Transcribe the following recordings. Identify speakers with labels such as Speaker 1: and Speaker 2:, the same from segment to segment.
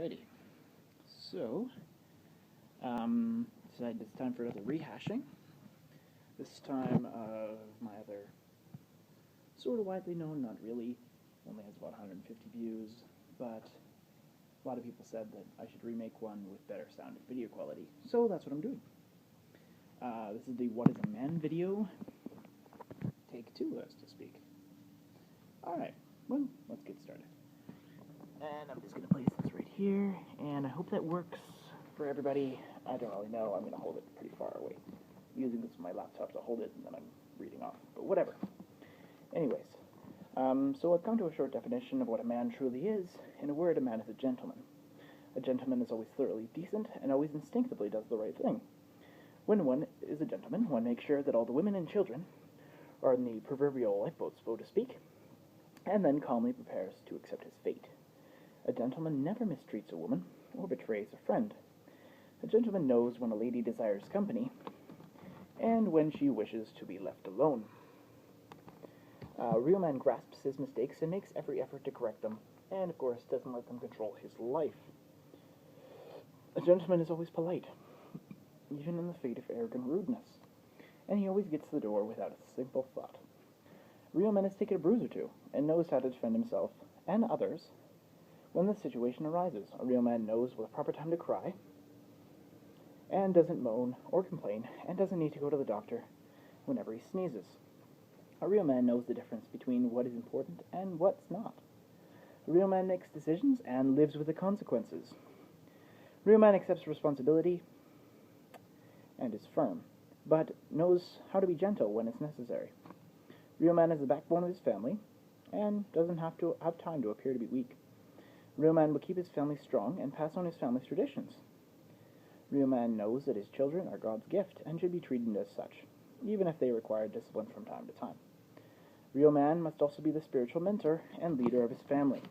Speaker 1: Alrighty, so decided it's time for another rehashing. This time of my other sort of widely known, not really, only has about 150 views, but a lot of people said that I should remake one with better sound and video quality, so that's what I'm doing. This is the What is a Man video, take 2, as to speak. Alright, well, let's get started. And I'm just going to place this right here, and I hope that works for everybody. I don't really know. I'm going to hold it pretty far away. I'm using this on my laptop to hold it, and then I'm reading off, but whatever. Anyways, so I've come to a short definition of what a man truly is. In a word, a man is a gentleman. A gentleman is always thoroughly decent, and always instinctively does the right thing. When one is a gentleman, one makes sure that all the women and children are in the proverbial lifeboat, so to speak, and then calmly prepares to accept his fate. A gentleman never mistreats a woman or betrays a friend. A gentleman knows when a lady desires company and when she wishes to be left alone. A real man grasps his mistakes and makes every effort to correct them, and of course doesn't let them control his life. A gentleman is always polite, even in the face of arrogant rudeness, and he always gets to the door without a simple thought. A real man has taken a bruise or two and knows how to defend himself and others when the situation arises. A real man knows what the proper time to cry, and doesn't moan or complain, and doesn't need to go to the doctor whenever he sneezes. A real man knows the difference between what is important and what's not. A real man makes decisions and lives with the consequences. A real man accepts responsibility and is firm, but knows how to be gentle when it's necessary. A real man is the backbone of his family and doesn't have to have time to appear to be weak. A real man will keep his family strong and pass on his family's traditions. A real man knows that his children are God's gift and should be treated as such, even if they require discipline from time to time. A real man must also be the spiritual mentor and leader of his family,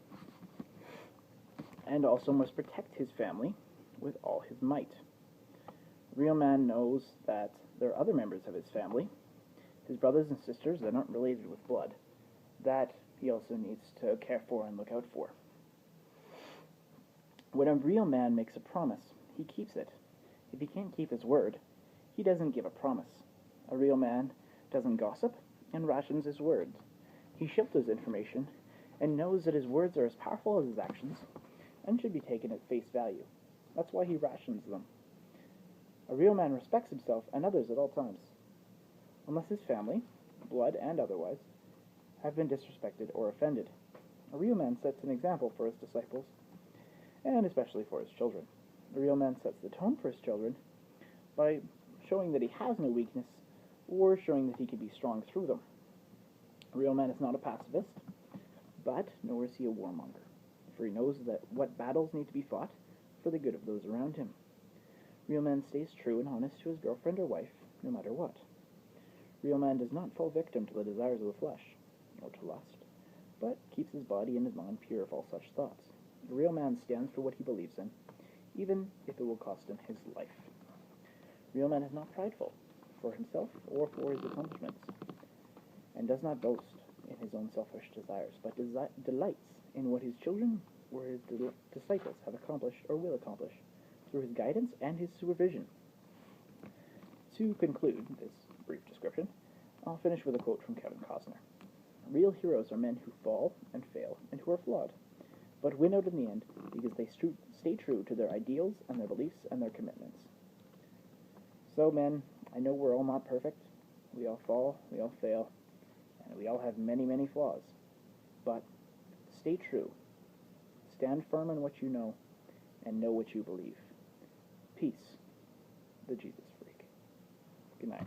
Speaker 1: and also must protect his family with all his might. A real man knows that there are other members of his family, his brothers and sisters that aren't related with blood, that he also needs to care for and look out for. When a real man makes a promise, he keeps it. If he can't keep his word, he doesn't give a promise. A real man doesn't gossip and rations his words. He shelters information and knows that his words are as powerful as his actions and should be taken at face value. That's why he rations them. A real man respects himself and others at all times, unless his family, blood and otherwise, have been disrespected or offended. A real man sets an example for his disciples, and especially for his children. A real man sets the tone for his children by showing that he has no weakness or showing that he can be strong through them. A real man is not a pacifist, but nor is he a warmonger, for he knows that what battles need to be fought for the good of those around him. A real man stays true and honest to his girlfriend or wife, no matter what. A real man does not fall victim to the desires of the flesh, or to lust, but keeps his body and his mind pure of all such thoughts. A real man stands for what he believes in, even if it will cost him his life. A real man is not prideful for himself or for his accomplishments, and does not boast in his own selfish desires, but delights in what his children or his disciples have accomplished or will accomplish through his guidance and his supervision. To conclude this brief description, I'll finish with a quote from Kevin Costner. Real heroes are men who fall and fail and who are flawed, but win out in the end because they stay true to their ideals and their beliefs and their commitments. So, men, I know we're all not perfect. We all fall, we all fail, and we all have many, many flaws. But stay true. Stand firm in what you know, and know what you believe. Peace, the Jesus Freak. Good night.